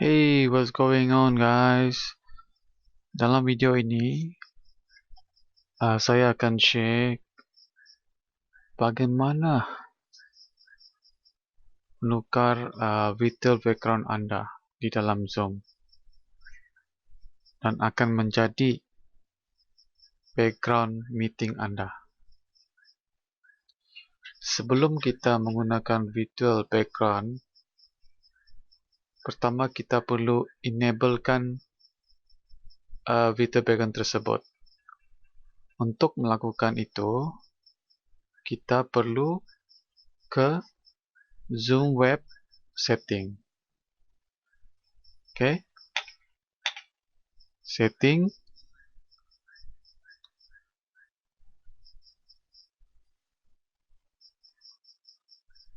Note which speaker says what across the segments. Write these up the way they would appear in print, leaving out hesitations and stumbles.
Speaker 1: Hey, what's going on guys? Dalam video ini saya akan share bagaimana menukar virtual background anda di dalam Zoom dan akan menjadi background meeting anda. Sebelum kita menggunakan virtual background, pertama kita perlu enablekan virtual background tersebut. Untuk melakukan itu, kita perlu ke Zoom web setting. Okay. Setting.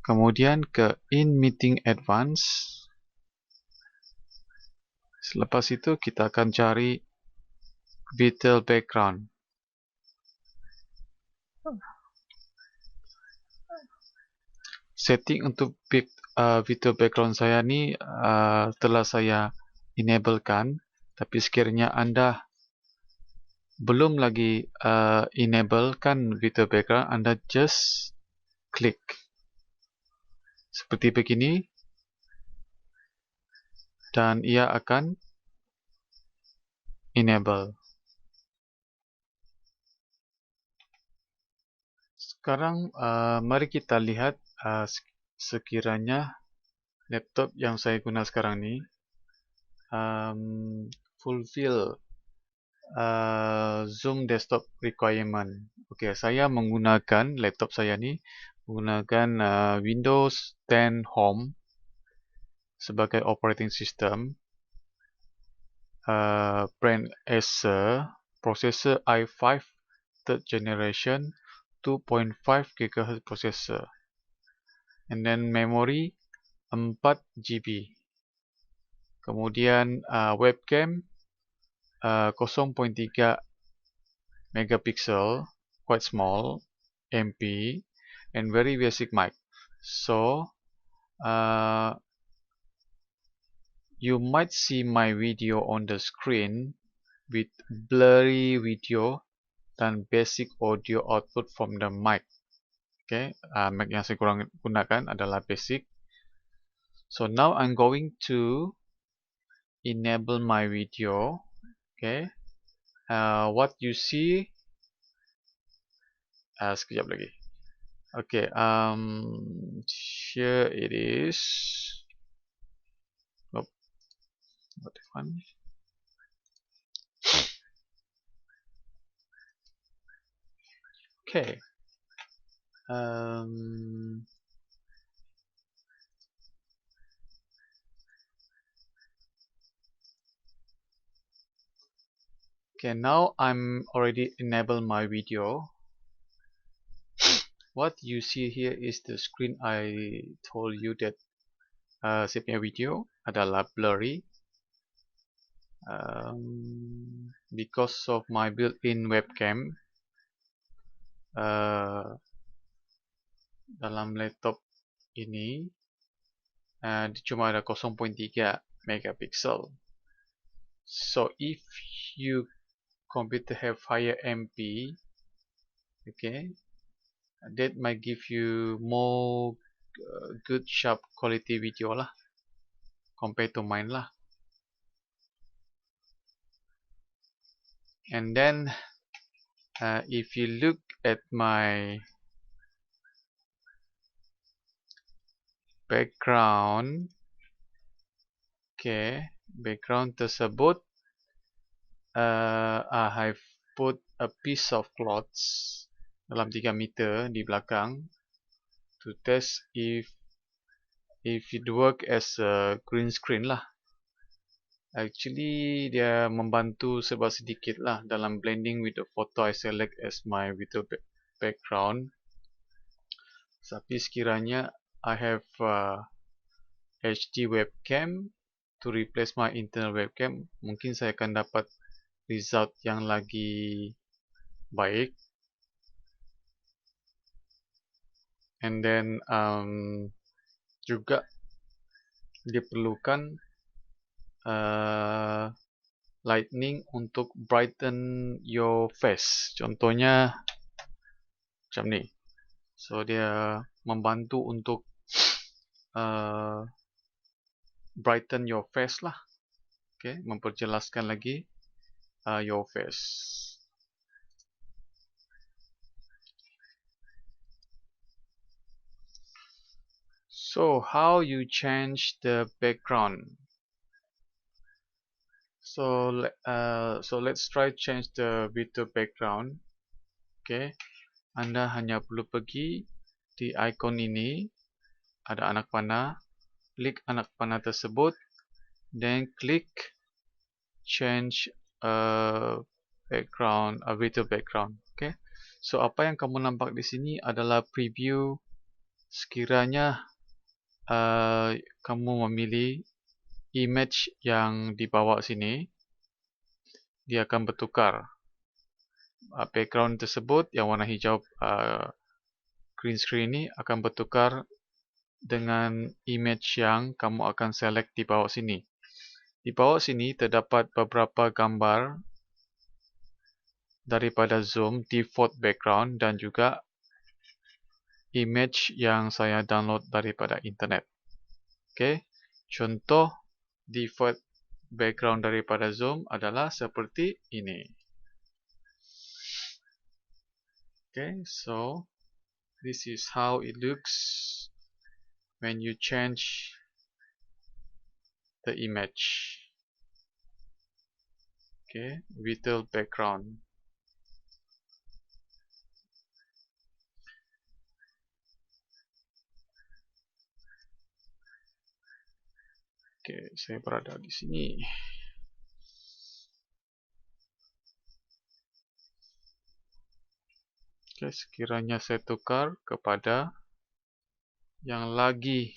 Speaker 1: Kemudian ke In Meeting Advanced. Selepas itu kita akan cari Virtual Background. Setting untuk Virtual Background saya ni telah saya enablekan. Tapi sekiranya anda belum lagi enablekan Virtual Background, anda just klik seperti begini dan ia akan enable. Sekarang mari kita lihat sekiranya laptop yang saya guna sekarang ni fulfill Zoom desktop requirement. Okey, saya menggunakan laptop saya ni menggunakan Windows 10 Home sebagai operating system, brand Acer, processor i5 third generation 2.5 GHz processor, and then memory 4 GB. Kemudian webcam 0.3 megapixel, quite small, MP, and very basic mic. So you might see my video on the screen with blurry video dan basic audio output from the mic. Okay, mic yang saya gunakan adalah basic. So now I'm going to enable my video. Okay, what you see, sekejap lagi. Okay, here it is. Oh, what the one? Okay. Okay, now I'm already enabled my video. What you see here is the screen I told you that save my video adalah blurry because of my built-in webcam. Dalam laptop ini cuma ada 0.3 megapixel. So if you computer have higher MP, okay, that might give you more good sharp quality video lah compared to mine lah. And then if you look at my background, okay, background tersebut I have put a piece of cloths dalam 3 meter di belakang to test if it work as a green screen lah. Actually dia membantu sebab sedikit lah dalam blending with the photo I select as my virtual background. Tapi sekiranya I have HD webcam to replace my internal webcam, mungkin saya akan dapat result yang lagi baik. And then juga diperlukan lightning untuk brighten your face. Contohnya macam ni. So dia membantu untuk brighten your face lah. Okay, memperjelaskan lagi your face. So how you change the background? So let's try change the video background. Okay, Anda hanya perlu pergi di ikon ini, ada anak panah, klik anak panah tersebut, then klik change background, video background. Okay, so apa yang kamu nampak di sini adalah preview. Sekiranya kamu memilih image yang dibawa sini, dia akan bertukar. Background tersebut yang warna hijau green screen ini akan bertukar dengan image yang kamu akan select di bawah sini. Di bawah sini terdapat beberapa gambar daripada Zoom default background dan juga image yang saya download daripada internet. Okay, contoh default background daripada Zoom adalah seperti ini. Okay, so this is how it looks when you change the image. Okay, virtual background. Okay, saya berada di sini. Okay, sekiranya saya tukar kepada yang lagi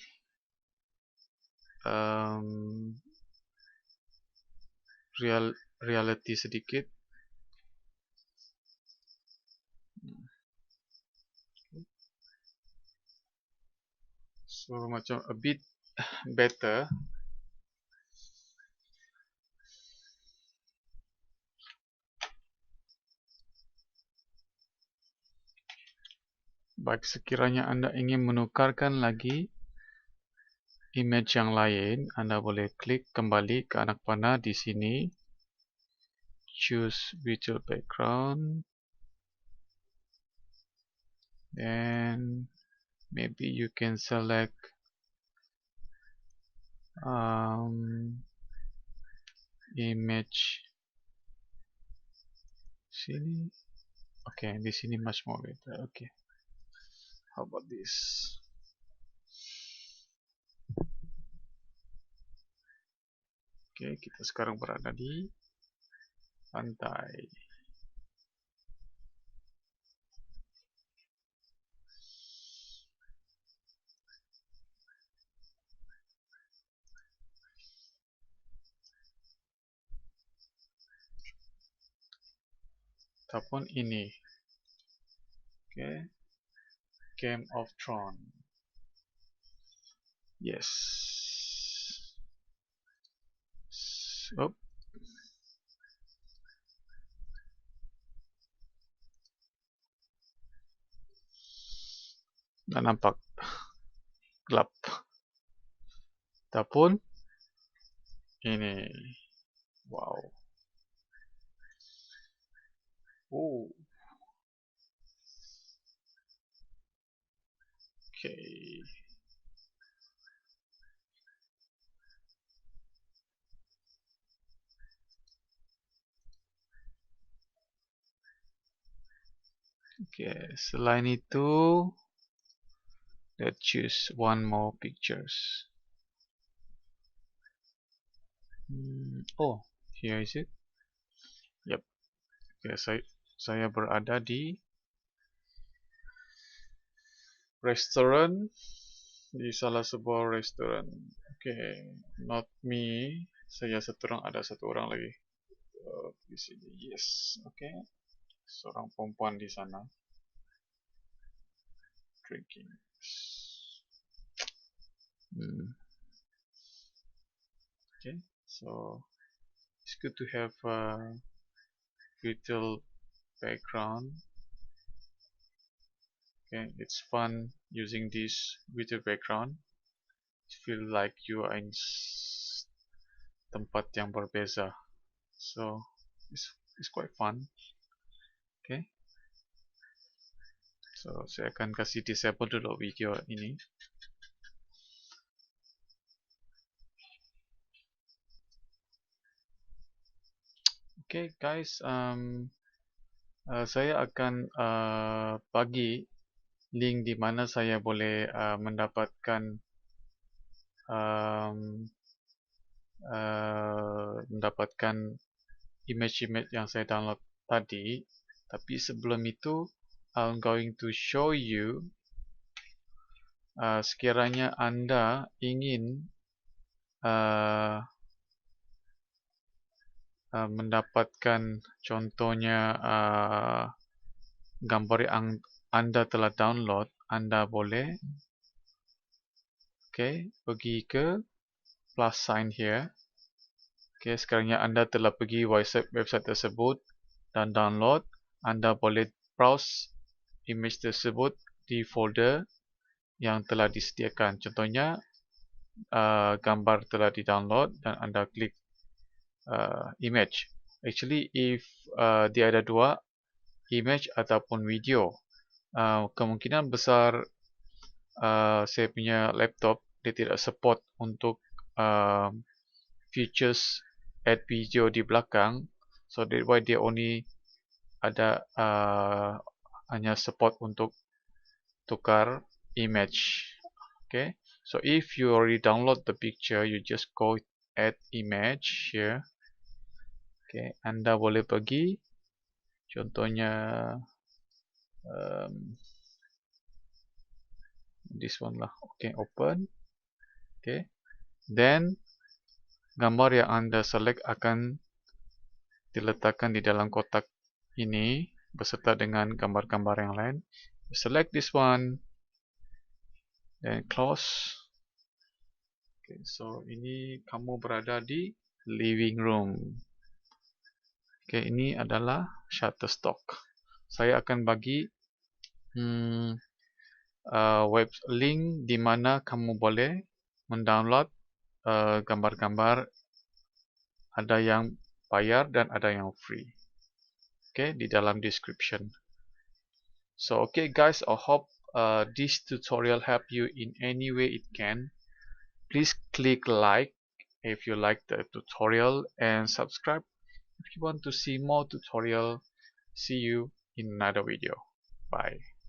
Speaker 1: reality sedikit. So macam a bit better. Baik, sekiranya Anda ingin menukarkan lagi image yang lain, Anda boleh klik kembali ke anak panah di sini. Choose virtual background. Then maybe you can select image sini. Okay, di sini much more better. Okay. How about this? Okay, kita sekarang berada di pantai. Ataupun ini. Okay. Game of Thrones. Yes. So, dah nampak gelap. Ataupun ini. Wow. Oh. Okay. Okay, selain itu, let's choose one more pictures. Oh, here is it. Yep. Okay, saya berada di restoran, di salah sebuah restoran. Okay, not me. Saya ada satu orang lagi di sini. Yes, okay. Seorang perempuan di sana drinking. Okay, So it's good to have a virtual background. Okay, it's fun using this virtual background. Feel like you are in tempat yang berbeza. So it's quite fun. Okay, so saya akan kasih disable dulu video ini. Okay guys, saya akan bagi link di mana saya boleh mendapatkan image-image yang saya download tadi. Tapi sebelum itu, I'm going to show you sekiranya Anda ingin mendapatkan contohnya gambar yang Anda telah download, Anda boleh pergi ke plus sign here. Sekarangnya Anda telah pergi website tersebut dan download, Anda boleh browse image tersebut di folder yang telah disediakan. Contohnya gambar telah di-download dan Anda klik image. Actually, if dia ada dua, image ataupun video, kemungkinan besar saya punya laptop dia tidak support untuk features add video di belakang. So that's why dia only ada hanya support untuk tukar image. Okay, so if you already download the picture, you just go add image here. Okay, Anda boleh pergi, contohnya this one lah. Okay, open. Okay, then gambar yang Anda select akan diletakkan di dalam kotak ini beserta dengan gambar-gambar yang lain. Select this one, then close. Okay, so ini kamu berada di living room. Okay, ini adalah Shutterstock. Saya akan bagi web link di mana kamu boleh mendownload gambar-gambar, ada yang bayar dan ada yang free. Okay, di dalam description. So okay guys, I hope this tutorial help you in any way it can. Please click like if you like the tutorial and subscribe if you want to see more tutorial. See you in another video. Bye.